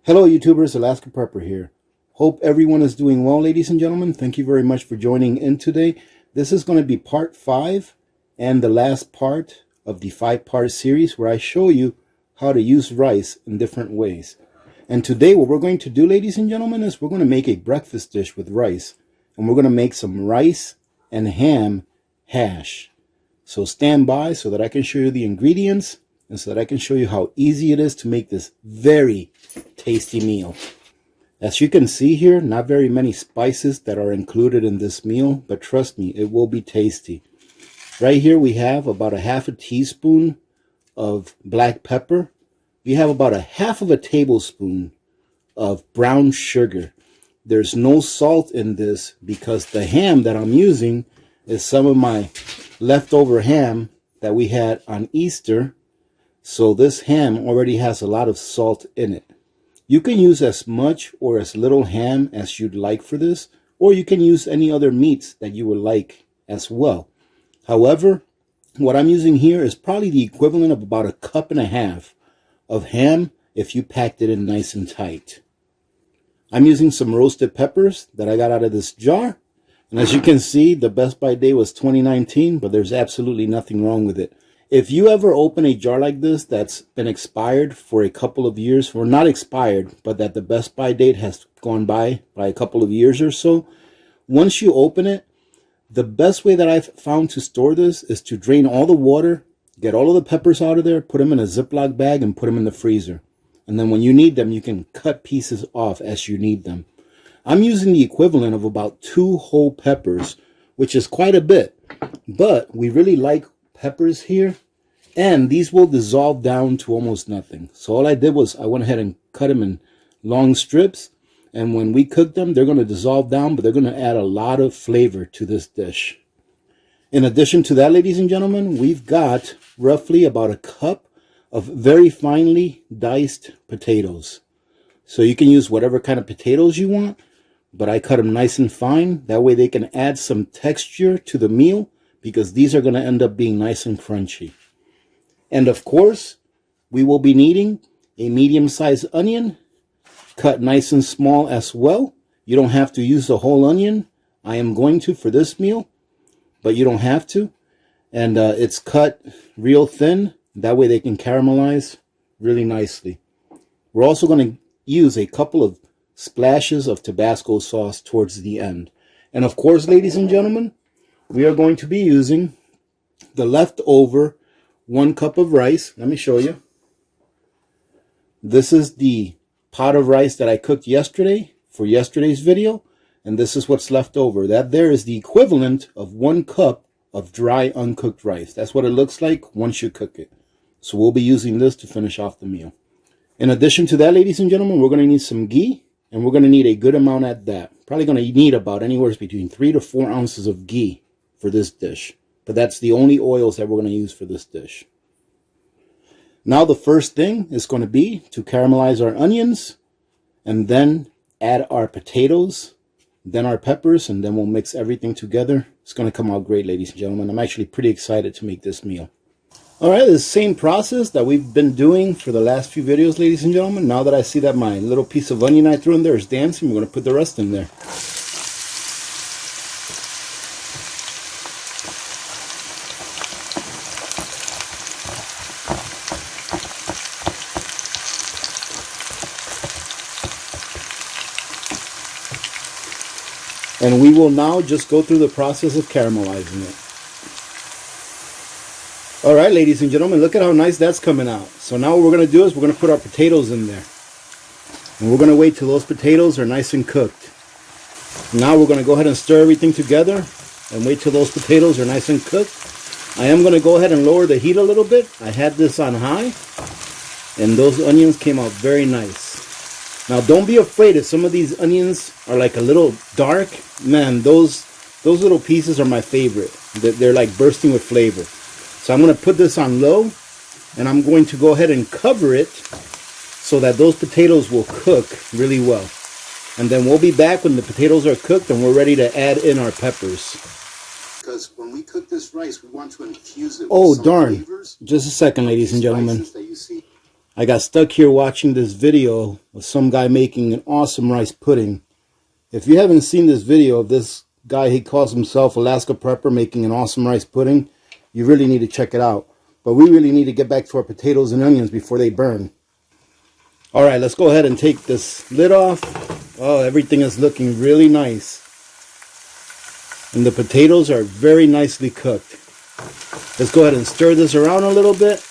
Hello YouTubers, Alaska Prepper here. Hope everyone is doing well, ladies and gentlemen. Thank you very much for joining in today. This is going to be part 5 and the last part of the 5-part series where I show you how to use rice in different ways. And today what we're going to do, ladies and gentlemen, is we're going to make a breakfast dish with rice. And we're going to make some rice and ham hash. So stand by so that I can show you the ingredients and so that I can show you how easy it is to make this very tasty meal. As you can see here, not very many spices that are included in this meal, but trust me, it will be tasty. Right here we have about a half a teaspoon of black pepper. We have about a half of a tablespoon of brown sugar. There's no salt in this because the ham that I'm using is some of my leftover ham that we had on Easter. So this ham already has a lot of salt in it. You can use as much or as little ham as you'd like for this, or you can use any other meats that you would like as well. However, what I'm using here is probably the equivalent of about 1.5 cups of ham if you packed it in nice and tight. I'm using some roasted peppers that I got out of this jar. And as you can see, the Best By day was 2019, but there's absolutely nothing wrong with it. If you ever open a jar like this that's been expired for a couple of years, or not expired, but that the Best By date has gone by a couple of years or so, once you open it, the best way that I've found to store this is to drain all the water, get all of the peppers out of there, put them in a Ziploc bag, and put them in the freezer. And then when you need them, you can cut pieces off as you need them. I'm using the equivalent of about 2 whole peppers, which is quite a bit, but we really like peppers here, and these will dissolve down to almost nothing. So all I did was I went ahead and cut them in long strips, and when we cook them, they're going to dissolve down, but they're going to add a lot of flavor to this dish. In addition to that, ladies and gentlemen, we've got roughly about 1 cup of very finely diced potatoes. So you can use whatever kind of potatoes you want, but I cut them nice and fine. That way they can add some texture to the meal, because these are going to end up being nice and crunchy. And of course, we will be needing a medium-sized onion, cut nice and small as well. You don't have to use the whole onion. I am going to for this meal, but you don't have to. And it's cut real thin. That way they can caramelize really nicely. We're also going to use a couple of splashes of Tabasco sauce towards the end. And of course, ladies and gentlemen, we are going to be using the leftover 1 cup of rice. Let me show you. This is the pot of rice that I cooked yesterday for yesterday's video. And this is what's left over. That there is the equivalent of 1 cup of dry uncooked rice. That's what it looks like once you cook it. So we'll be using this to finish off the meal. In addition to that, ladies and gentlemen, we're going to need some ghee. And we're going to need a good amount at that. Probably going to need about anywhere between 3 to 4 ounces of ghee for this dish. But that's the only oils that we're going to use for this dish. Now the first thing is going to be to caramelize our onions, and then add our potatoes, then our peppers, and then we'll mix everything together. It's going to come out great, ladies and gentlemen. I'm actually pretty excited to make this meal. Alright, the same process that we've been doing for the last few videos, ladies and gentlemen. Now that I see that my little piece of onion I threw in there is dancing, we're going to put the rest in there. And we will now just go through the process of caramelizing it. Alright, ladies and gentlemen, look at how nice that's coming out. So now what we're going to do is we're going to put our potatoes in there. And we're going to wait till those potatoes are nice and cooked. Now we're going to go ahead and stir everything together and wait till those potatoes are nice and cooked. I am going to go ahead and lower the heat a little bit. I had this on high, and those onions came out very nice. Now don't be afraid if some of these onions are like a little dark. Man, those little pieces are my favorite. They're like bursting with flavor. So I'm going to put this on low, and I'm going to go ahead and cover it so that those potatoes will cook really well. And then we'll be back when the potatoes are cooked and we're ready to add in our peppers. Because when we cook this rice, we want to infuse it with some flavors. Just a second, ladies and gentlemen. That you see. I got stuck here watching this video of some guy making an awesome rice pudding. If you haven't seen this video of this guy, he calls himself Alaska Prepper, making an awesome rice pudding, you really need to check it out. But we really need to get back to our potatoes and onions before they burn. All right, let's go ahead and take this lid off. Oh, everything is looking really nice. And the potatoes are very nicely cooked. Let's go ahead and stir this around a little bit.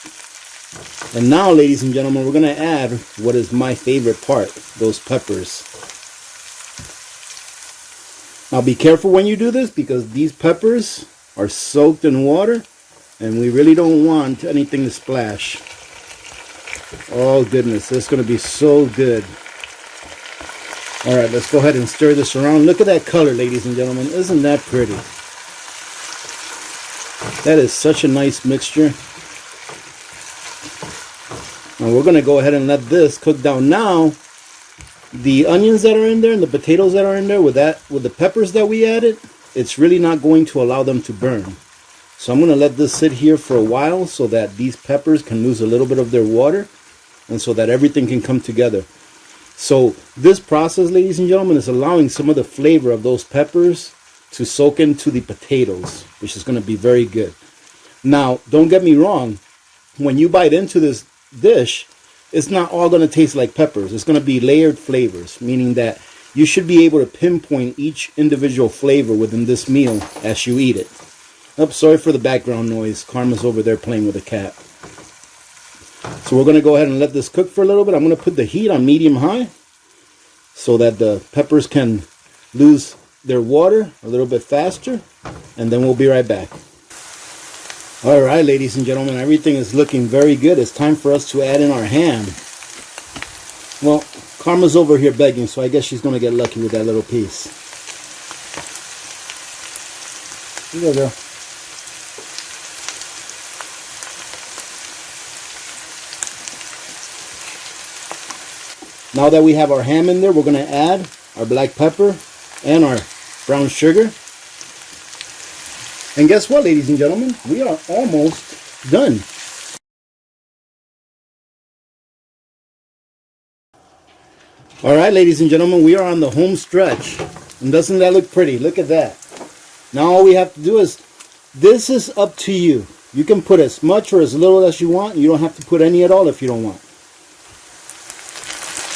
And now, ladies and gentlemen, we're going to add what is my favorite part, those peppers. Now be careful when you do this, because these peppers are soaked in water and we really don't want anything to splash. Oh goodness, this is going to be so good. Alright, let's go ahead and stir this around. Look at that color, ladies and gentlemen. Isn't that pretty? That is such a nice mixture. And we're going to go ahead and let this cook down. Now, the onions that are in there and the potatoes that are in there with the peppers that we added, it's really not going to allow them to burn. So I'm going to let this sit here for a while so that these peppers can lose a little bit of their water and so that everything can come together. So this process, ladies and gentlemen, is allowing some of the flavor of those peppers to soak into the potatoes, which is going to be very good. Now, don't get me wrong. When you bite into this dish, it's not all going to taste like peppers. It's going to be layered flavors, meaning that you should be able to pinpoint each individual flavor within this meal as you eat it. Oops, sorry for the background noise. Karma's over there playing with a cat. So we're going to go ahead and let this cook for a little bit. I'm going to put the heat on medium-high so that the peppers can lose their water a little bit faster, and then we'll be right back. All right, ladies and gentlemen, everything is looking very good. It's time for us to add in our ham. Well, Karma's over here begging, so I guess she's going to get lucky with that little piece. Here you go, girl. Now that we have our ham in there, we're going to add our black pepper and our brown sugar. And guess what, ladies and gentlemen? We are almost done. All right, ladies and gentlemen, we are on the home stretch. And doesn't that look pretty? Look at that. Now all we have to do is, this is up to you. You can put as much or as little as you want. You don't have to put any at all if you don't want.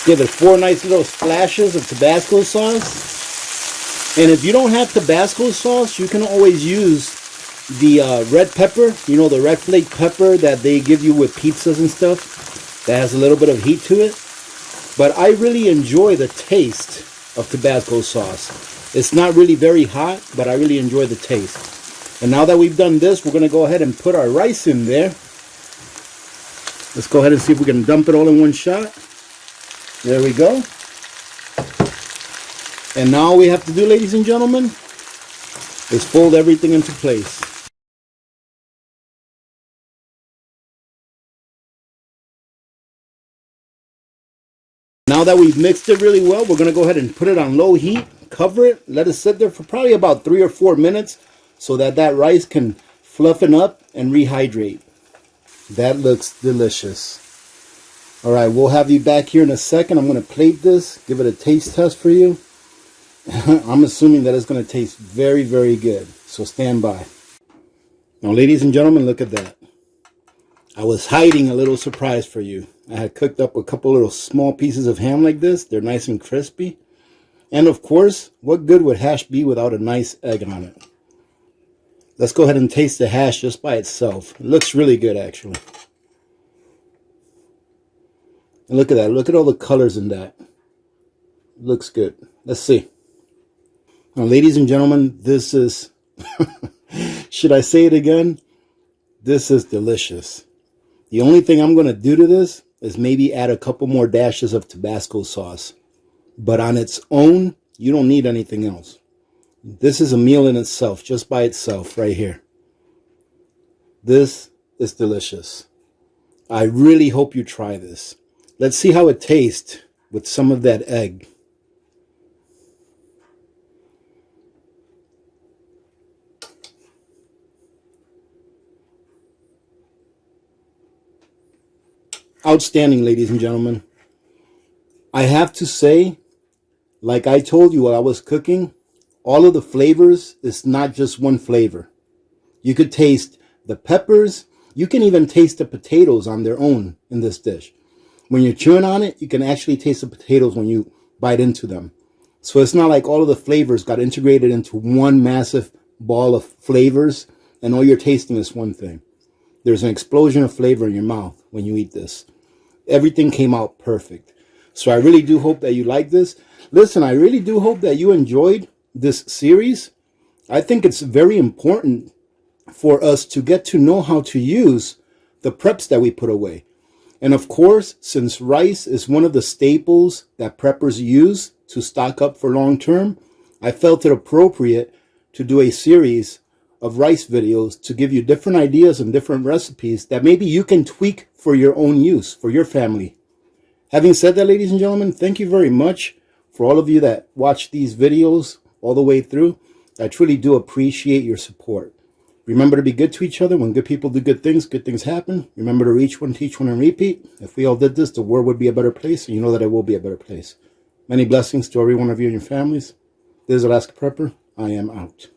Give it 4 nice little splashes of Tabasco sauce. And if you don't have Tabasco sauce, you can always use the red pepper. You know, the red flake pepper that they give you with pizzas and stuff. That has a little bit of heat to it. But I really enjoy the taste of Tabasco sauce. It's not really very hot, but I really enjoy the taste. And now that we've done this, we're going to go ahead and put our rice in there. Let's go ahead and see if we can dump it all in one shot. There we go. And now all we have to do, ladies and gentlemen, is fold everything into place. Now that we've mixed it really well, we're going to go ahead and put it on low heat, cover it, let it sit there for probably about 3 or 4 minutes so that that rice can fluffen up and rehydrate. That looks delicious. All right, we'll have you back here in a second. I'm going to plate this, give it a taste test for you. I'm assuming that it's going to taste very, very good. So stand by. Now, ladies and gentlemen, look at that. I was hiding a little surprise for you. I had cooked up a couple little small pieces of ham like this. They're nice and crispy. And of course, what good would hash be without a nice egg on it? Let's go ahead and taste the hash just by itself. It looks really good, actually. And look at that. Look at all the colors in that. It looks good. Let's see. Now, ladies and gentlemen, this is... should I say it again? This is delicious. The only thing I'm going to do to this is maybe add a couple more dashes of Tabasco sauce. But on its own, you don't need anything else. This is a meal in itself, just by itself, right here. This is delicious. I really hope you try this. Let's see how it tastes with some of that egg. Outstanding, ladies and gentlemen. I have to say, like I told you while I was cooking, all of the flavors is not just one flavor. You could taste the peppers. You can even taste the potatoes on their own in this dish. When you're chewing on it, you can actually taste the potatoes when you bite into them. So it's not like all of the flavors got integrated into one massive ball of flavors and all you're tasting is one thing. There's an explosion of flavor in your mouth when you eat this. Everything came out perfect. So I really do hope that you like this. Listen, I really do hope that you enjoyed this series. I think it's very important for us to get to know how to use the preps that we put away. And of course, since rice is one of the staples that preppers use to stock up for long term, I felt it appropriate to do a series of rice videos to give you different ideas and different recipes that maybe you can tweak for your own use, for your family. Having said that, ladies and gentlemen, thank you very much for all of you that watch these videos all the way through. I truly do appreciate your support. Remember to be good to each other. When good people do good things happen. Remember to reach one, teach one, and repeat. If we all did this, the world would be a better place, and you know that it will be a better place. Many blessings to every one of you and your families. This is Alaska Prepper. I am out.